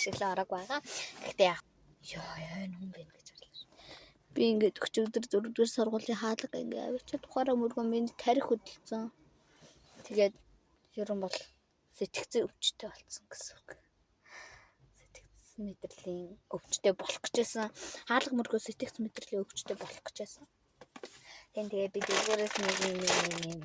ашиглан орог байгаа. Гэхдээ яг ёо юм бэ гэж бодлоо. Би ингээд өчигдөр 4-р сургуулийн хаалга ингээд авчиад тухаараа мөргөө минь тарих хөдөлсөн. Тэгээд ерөн бол сэтгцэн өвчтэй болсон гэсэн үг. Сэтгцэн мэдрэлийн өвчтэй болох гэжсэн. Хаалга мөргөө сэтгцэн мэдрэлийн өвчтэй болох гэжсэн. Тэгээд би дөрөвөөс нэг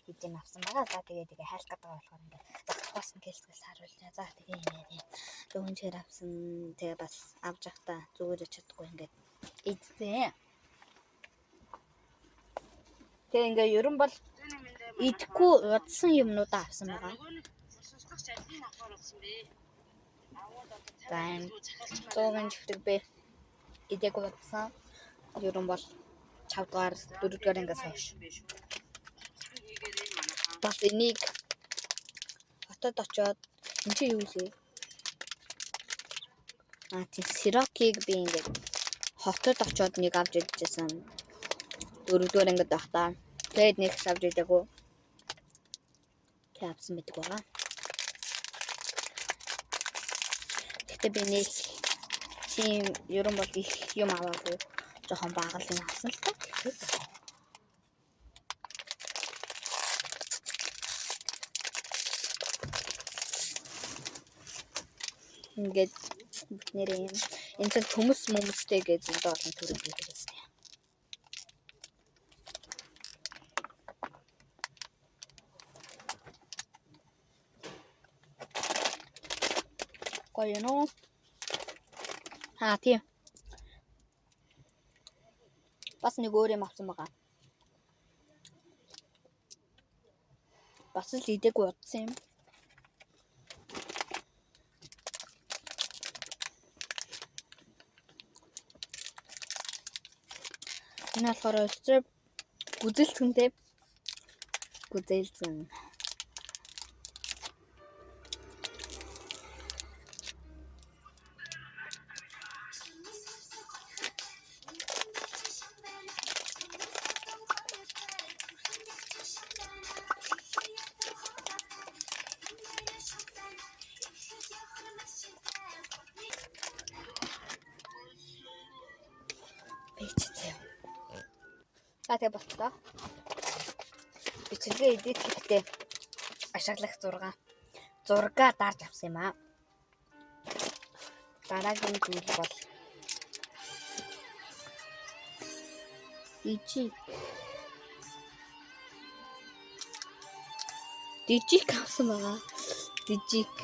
хэдийн авсан байгаа. За тэгээд хайлт гэдэг болохоор ингээд зогсоос нь гэлцгээс харуулж. За тэгээд ингээд дөнгөн чир авсан. Тэгээд бас авж явахдаа зүгээр чадахгүй ингээд ийдтэй. Тэгээд ингээд ерөн бол идэхгүй удсан юмнуудаа авсан байгаа. За 100 чихрэг бэ идэг удсан. Ерөн бол 5 дугаар 4 дугаар ангиас хойш. Бас энийг хотод очоод энэ чи юу вэ? Тийм сирокийг би ингээд хотод очоод нэг авч идчихсэн. 4 дугаар ангид байхдаа. Тэгээд нэг авч идэггүй. Тэг авсан байдаг байгаа. Гэтэ би нэг тийм ерөн бол их юм аваагүй. Жохон бага л юм авсан л та. Ингээд бүтнээрээ юм. Энэ ч төмөс мөмстэй гэж зөндөө олон төрөл байдаг гэсэн. Гоё нөө. Тийм. Бас нэг өөр юм авсан байгаа. Бас л идэхгүй удсан юм. Энэ болохоор өстрөв гүзэлцэнтэй. Гүзэлцэн. Тэгээ болтлоо. Бичлэгээ эдит хийхдээ ашиглах зургаа дарж авсан юм аа. Дараагийн зүйл бол дижик авсан байгаа. Дижик.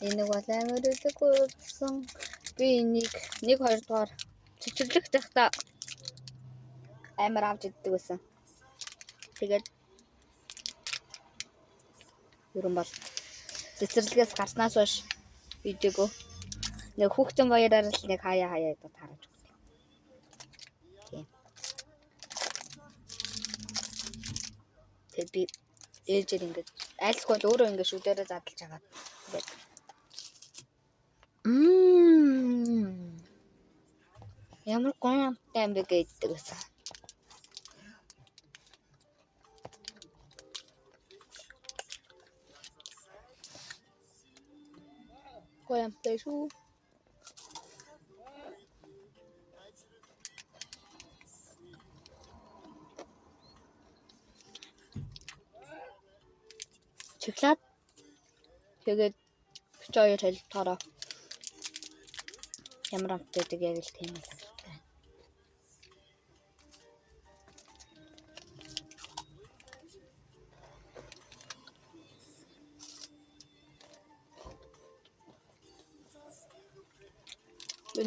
Энэ бол амар үлдэггүй болсон. Би нэг 2 дугаар цэцэрлэгт байхдаа амар авч иддэг байсан. Тэгээд ерөн бол цэцэрлэгээс гарснаас хойш идэггүй. Нэг хүүхдэн баяраар л нэг хаяа идэж хараж өгдөө. Тийм. Тэгээд би ээлжээр ингэж айлсгүй өөрөө ингэ шүдээрээ задлж байгаа. Тэгээд ямар гомтой юм бэ гэдэг байсан. Гомтой шүү. Чиглаад тэгээд 32 хэлтараа ямар амтдаг яг л тийм л.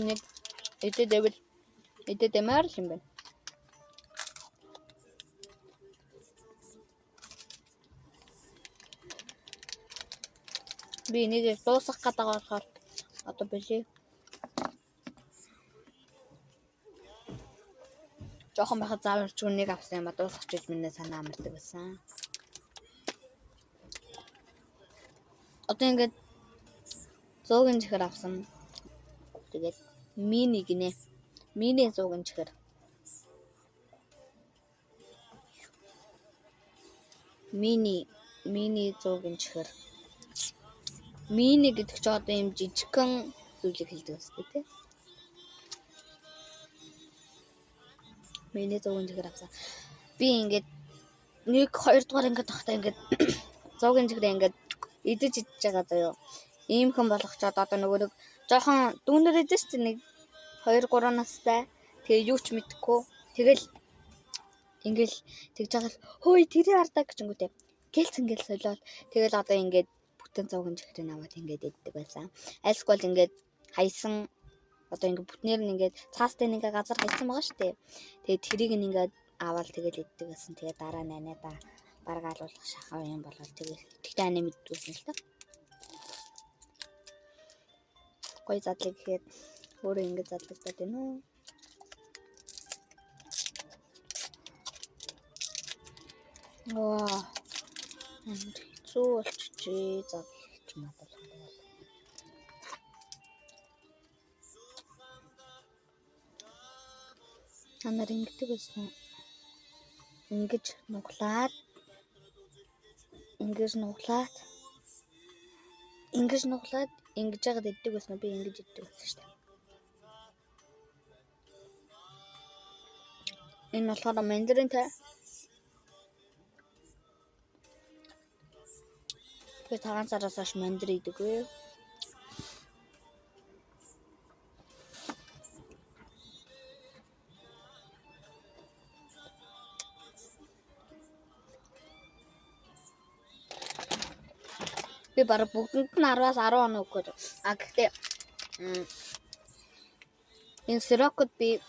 Нэг эдэ дэмэр юм байна. Би нэг дуусгах гэдэг болохоор одоо бэлээ. Жохон байхад зааварч үнийг авсан юм а дуусгачиж минь санаа амардаг байсан. Одоо ингээд 100-ын чихэр авсан. Тэгээд мини гинэ. Мини 100-ын чихэр. Мини мини 100 гинчээр мини гэдэг чи одоо юм жижигхэн зүйлийг хэлдэг өстэй тий. Мини 100 гинчээр авсан. Би ингээд 1 2 дугаар ингээд тахтаа ингээд 100 гинчээр ингээд идэж байгаа заяа. Ийм хэн болгочоод одоо нөгөө нэг жоохон дүүнэр идэж чи нэг 2 3 настай. Тэгээ юу ч мэдэхгүй. Тэгэл ингээл тэгж байгаа л хөөе тэрий ардаа гэчингүүтэй. Гэлц ингээл солиод тэгэл одоо ингээд бүтэн 100 гинчээр аваад ингээд иддэг байсан. Альсгүй ингээд хайсан одоо ингээд бүтнээр нь ингээд цаастай нэг газар хайсан байгаа шүү дээ. Тэгээд тэрийг нь ингээд аваад тэгэл иддэг байсан. Тэгээд дараа нанаа бараг алуулах шахав юм болол тэгэл тэгтээ анаа мэддгүйсэн л та. Гой задлаг гэхээр өөрөө ингээд задлагдаад байна уу? Ваа. Хэцүү болчихжээ задлж надад. Танаар ингэдэг байсан. Ингэж нуглаад ингэж яагаад иддэг байсан би ингэж иддэг байсан шүү дээ. Энэ болохоор мандарин та. Би 5 сараас хойш мандар идэггүй. Би бараг бүгдэнд нь 10-аас 10 хоног өгөх. Гэхдээ энэ сирокод би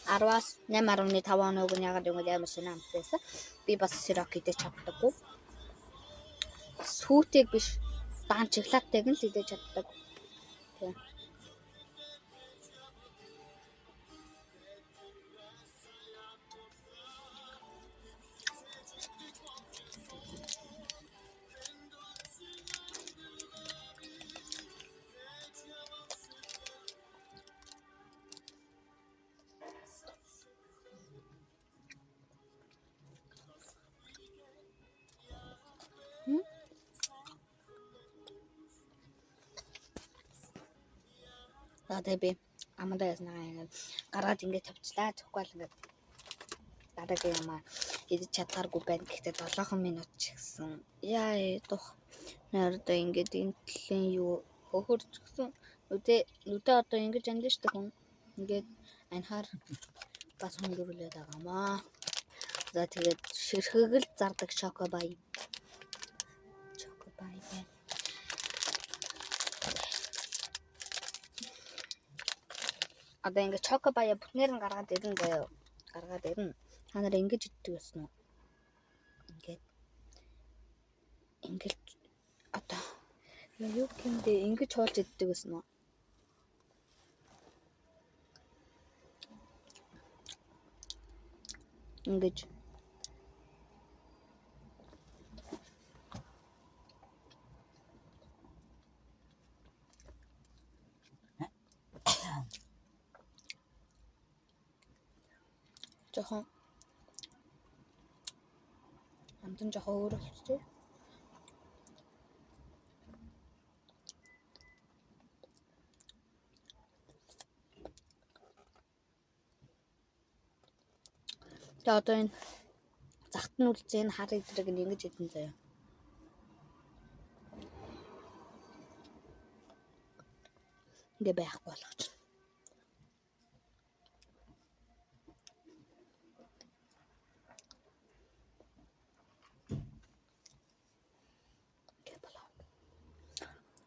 10-аас 8.5 хоног өгнө ягаад гэвэл амар шинэ амт байсан. Би бас сирок идэж чаддаггүй. Сүүтэйг биш даан чиглаттайг нь л идэж чаддаг. Тийм. Одоо би амандаа яснаа ингээд гараад ингээд тавьчлаа. Тэгэхгүй л ингээд дараагийн ямаа идэж чадхааргүй байна. Гэхдээ 7 минут ч гэсэн яа дух нэрдээ ингээд энтлийн юу хөхөрч гсэн үдээ одоо ингэж андж штэ хүн ингээд анхаар бас хөнгөрүүлээд байгаамаа. За тэгээд ширхэгэл зардаг шокобай байна. Одоо ингээд чокобая бүтнээр нь гаргаад ирнэ заяа. Гаргаад ирнэ. Та нар ингэж иддэг байсан уу? Ингээд одоо юу гэмдэ ингэж хоолж иддэг байсан уу? Ингэж жоохон амтан жоохон өөр болчихжээ. Тэгээ одоо энэ загт нь үлзээ энэ хар идрэг нь ингэж идэн заяа. Ингээ байхгүй болгоч.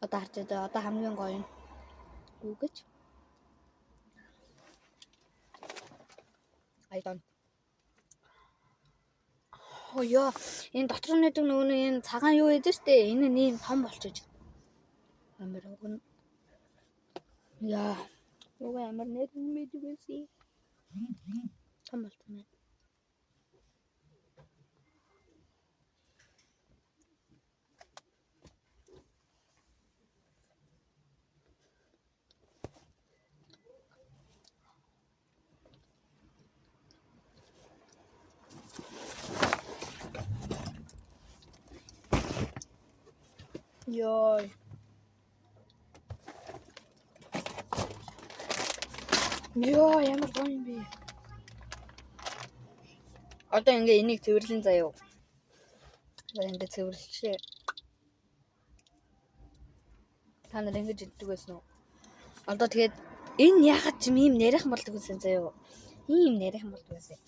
Одоо харж байгаа одоо хамгийн гоё нь юу гэж айдан Оё энэ дотор нь нэг нөгөө энэ цагаан юу гэдэг штэ энэ нь ийм том болчихж амар өгнө яа юу амар нэг мэдвэсий том болчихно. Ёо. Ёо, ямар гоё юм бэ? Одоо ингээ энийг цэвэрлэн заяа. Одоо ингээ цэвэрлэжээ. Та нар ингэж иддэг байсан уу? Одоо тэгээд энэ ягаад ч юм нэрхэн болдог байсан заяа. Ийм нэрхэн болдог байсан.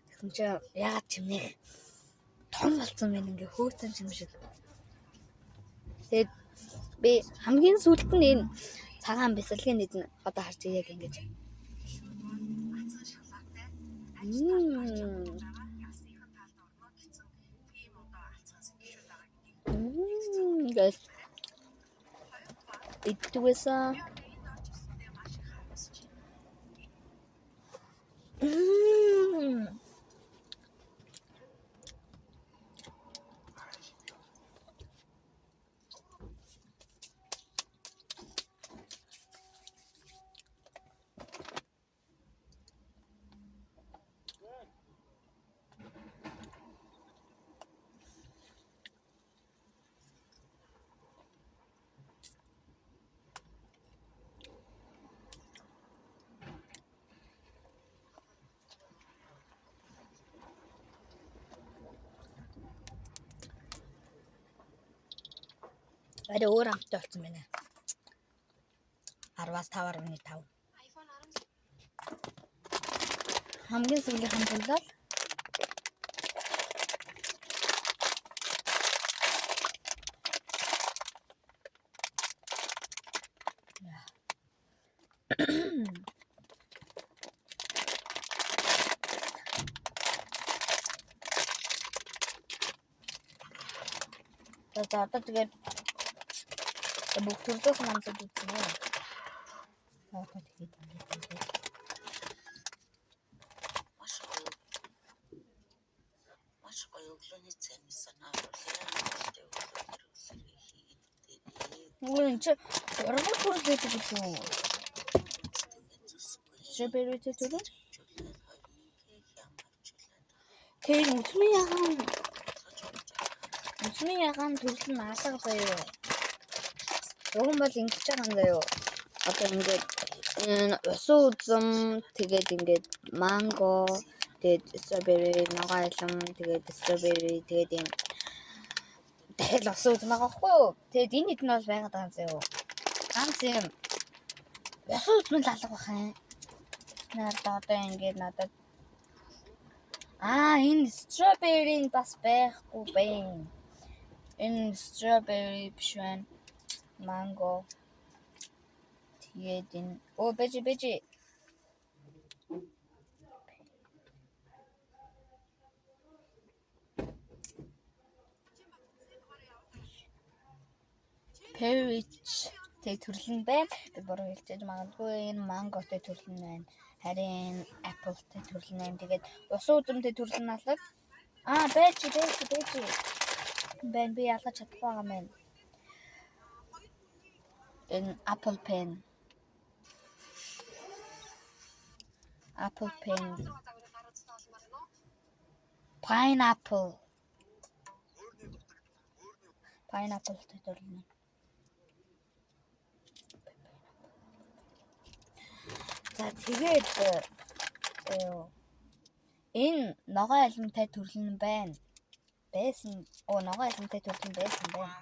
Тэгсэн чи ягаад ч юм нэх том болсон байна ингээ хөөцөн юм шиг. Тэгээд би хамгийн сүүлд нь энэ цагаан бясалгын нэгэн одоо харж яг ингэж. Guys. Иддэг байсан. Арай өөр амттай болсон байна. 10-аас 5.5. Хамгийн сүүлийн хамтлал. За одоо тэгээд бүх төрлөөс намсад үзсэн юм. Одоо тэгээд маш гоё өглөөний цайны санаа оруулаа. Чи ургал хүрэл байдаг гэсэн үү? Strawberry төрөл? Тэр үсмийн ягаан төрөл нь алга заяа. Уг нь бол ингэж байгаа юм заяа. Одоо ингээд усан үзэм тэгээд ингээд манго тэгээд strawberry ногоо айлм тэгээд strawberry тэгээд юм дахиад усан үзэм байгаа хгүй юу? Тэгээд энэ хэд нь бол байгаад байгаа юм заяа. Ганц юм усан үзэм л алга бах юм. Надад одоо ингээд надад энэ strawberry бас байхгүй байна. Энэ strawberry биш байна. Mango. Тэгээд энэ бэжи. Peach тэг төрөл нь байна. Би буруу хэлчихэж магадгүй энэ mangoтэй төрөл нь байна. Харин appleтэй төрөл нь байна. Тэгээд усан үзэмтэй төрөл нь алга. Бэжи. Би ялгаж чадахгүй байгаа юм. Энэ apple pen. Pineapple төрөл нь. За тэгээд энэ ногоо айлмтай төрөл нь байна. Ногоо айлмтай төрөл нь байсан байна.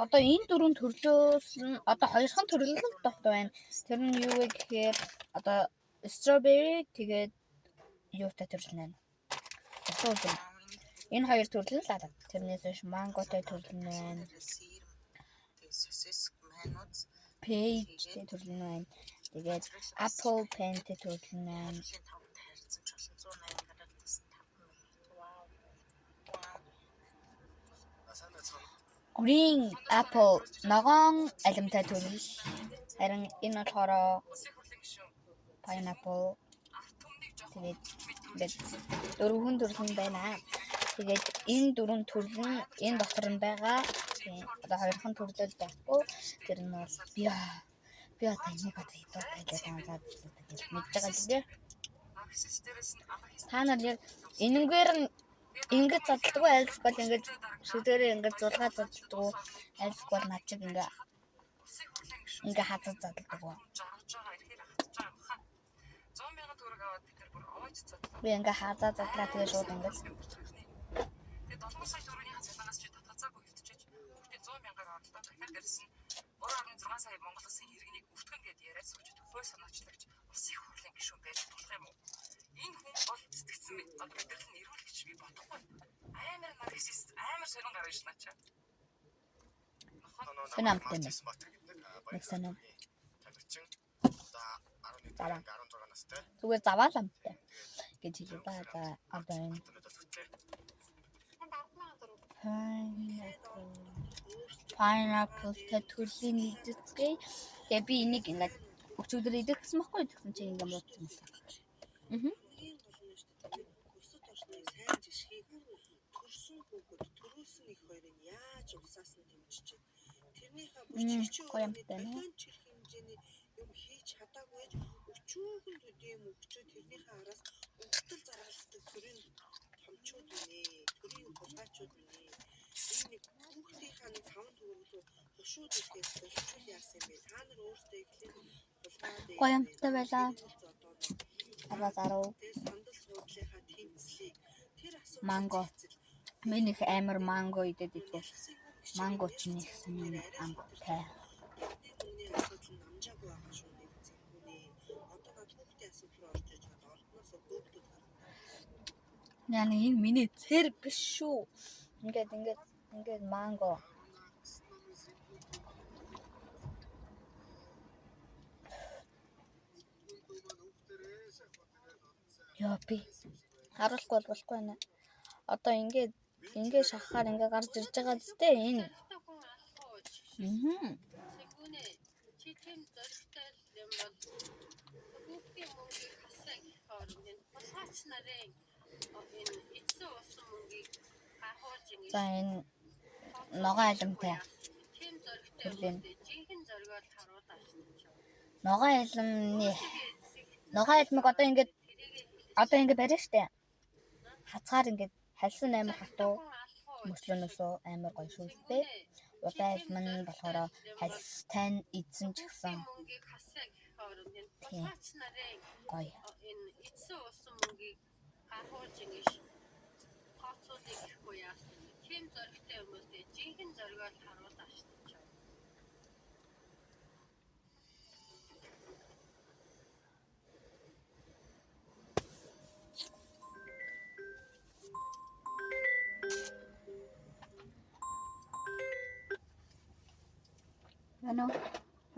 Одоо энэ дөрвөн төрлөөс нь одоо хоёрхан төрөл нь дот байна. Тэр нь юу вэ гэхээр одоо strawberry тэгээд юутай төрөл нь байна. Энэ хоёр төрөл нь алга. Тэрнээс биш mangoтэй төрөл нь байна. Peachтэй төрөл нь байна. Тэгээд apple penтэй төрөл нь байна. Green apple ногоон алимтай төрөл. Харин энэ болохоор pineapple. Тэгээд дөрвөн төрөл нь байна. Тэгээд энэ дөрвөн төрөл нь энэ дотор нь байгаа. Одоо хоёрхан төрлөл байхгүй. Тэр нь бол Би одоо энийг одоо хидуутай гэж анзаад мэдж байгаа л дээ. Та нар яг энэгээр нь ингэж заддаг уу айлс бол ингэж шүдэрээ ингэж зулгаа заддаг уу айлс бол над чиг ингээ хазад заддаг уу. Би ингээ хазаа задлаа тэгээ шууд ингэж 7 сая төгрөгийн цалингаас чи татгацаагүй хөвтчихэж бүгдээ 100,000-аар оролдоод дахиад дэрсэн 3.6 сая Монгол улсын иргэнийг өвтгөн гэд яриад сууж хой санаачлагч улсын их хурлын гишүүн байж болох юм уу? Энэ хүн бол сэтгцэн мэд одоо мэдрэл нь ирүүл гэж би бодохгүй. Амар нарцист амар сонин гарна ш начаа. Сонамтай нэг сонам. Заваа. Зүгээр завааламтай гэж хэлээ ба за одоо энэ pineapple төрлийн нэгдэцгээ. Тэгээ би энийг ингээд өчигдөр идэх гэсэн байхгүй гэсэн чинь ингээд муудсан юм. Өсөд орсны сайн жишгийг төрсөн хүүхэд төрүүлсэн их хоёрын яаж усаасан тэмчиж тэрнийхээ бүчгчийн чих хэмжээний юм хийж чадаагүй өчүүхэн төдий юм өгчөө тэрнийхээ араас өвтөл заргалдаг төрийн томчууд үнэ төрийн хулгайчууд үнэ энэ хүүхдийнхаа нэг 5 төгрөглөө хөшүүд ирэхээс болчихвол яасан бэ та нар өөрсдөө ихлэх хулгай гоёмтой байлаа. Аваа зарав. Манго. Миний амар манго идээд идэв. Манго ч нэг сонин амтай. Яна энэ миний цэр биш шүү. Ингээд манго. Яа би харуулахгүй болохгүй байна. Одоо ингээд шахахаар ингээд гарч ирж байгаа л дээ энэ. Чи тийм зоригтой юм бол хүүхдийн мөнгийг хасаа гэх орнд булгаач нарын энэ эцсийн усан мөнгийг гаргуулж ингэ. За энэ ногоо айлмтай. Тийм зоригтой жинхэнэ зоригоор харуулаад шүү. Ногоо айлмыг одоо ингээд барина штэ. Хацгаар ингээд хальсан амар хатуу мөчлөнөөсөө амар гоё шүүстэй. Удаа айлман болохоор хальстай эзэн ч гэсэн мөнгийг хасаа гэх орнд булгаач нарын гоё. Энэ эцсийн усан мөнгийг гаргуулж ингэ хооцуулах гэхгүй яасан. Тийм зоригтой юм бол жинхэнэ зоригоор харуулаад шүү.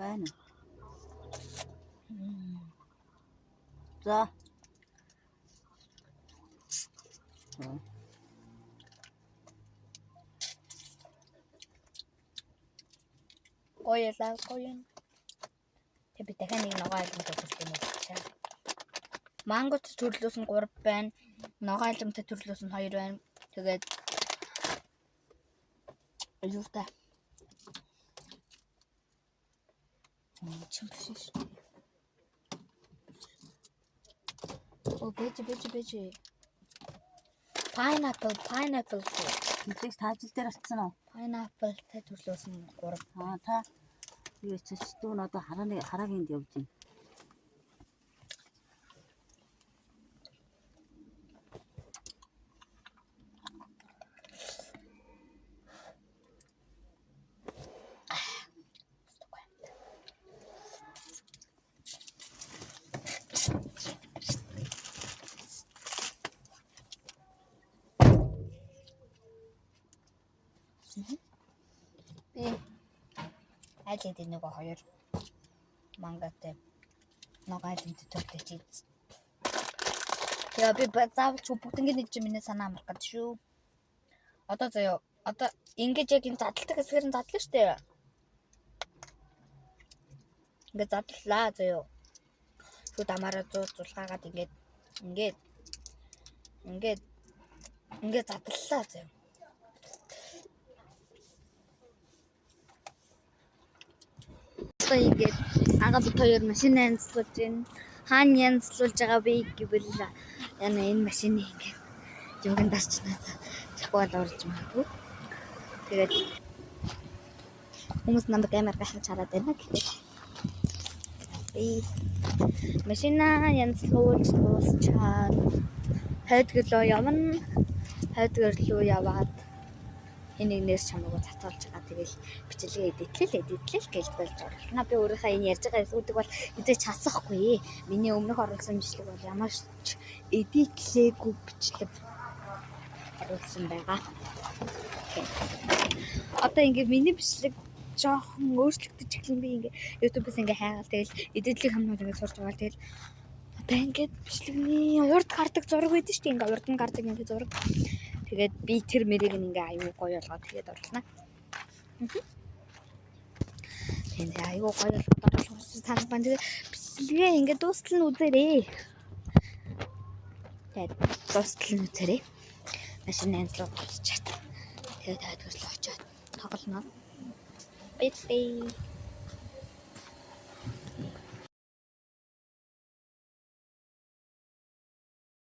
Байна. За. Гоё. Тэг би дахиад нэг ногоо айлмтай төрсөн юм байна. Мангоч төрлөөс нь 3 байна. Ногоо айлмтай төрлөөс нь 2 байна. Тэгээд юутай чимпшиш. Бэж. Pineapple. Хэлээс таажил дээр очсон уу? Pineapple тай төрлөөс нь 3. Та юу ч дүүн одоо хараагийн явж байна. Би айлд нэг 2 мангатай ногоо айлмтай төрөлж ийз. Тэгээ би заавал бүгднийг нэг чинь миний санаа амрах гэж шүү. Одоо заяа. Одоо ингэж яг энэ задалдаг хэсгээр нь задлаа штэ. Ингээд задлаа заяа. Шүүд амаараа зулгаагаад ингээд задлаа заяа. Одоо ингээд агаад хоёр машин янзлуулж байна. Хаана янзлуулж байгаа бэ гэвэл яна энэ машины ингээд юуг нь дарчнаа цахиал урж магадгүй. Тэгээд хүмүүс намайг амар гайхаж хараад байна гэдэг. Машина янзлуулж дуусчаад хайдгэлөө явна. Хайдгэлөө яваад энийг нэрс чамаагүй цацуулж байгаа. Тэгэл бичлэгээ эдитлэл гэж болж оруулна. Би өөрийнхөө энэ ярьж байгаа эсүүдийг бол эзэж хасахгүй. Миний өмнөх оруулсан бичлэг бол ямар ч эдитлээгүй бичлэг оруулсан байгаа. Одоо ингээд миний бичлэг жоохон өөрчлөгдөж эхлэн би ингээд YouTube-ээс ингээд хайгаал тэгэл эдитлэг хамнууд ингээд сурж байгаа. Тэгэл одоо ингээд бичлэгний урд гардаг зураг байдаг шүү дээ. Ингээд урд нь гардаг ингээд зураг. Тэгээд би тэр мэрийг ингээ аюу гоё болгоод тэгээд оруулна. Тэгээд аюу гоё болгоод оруулсан тань бан тэгээд бичлэгээ ингээ дуустал нь үзээрэй. Тэгээд дуустал нь үзээрэй. Машин янзлуу болчиход. Тэгээд хайдгарлаа очоод тоглоно. Бит.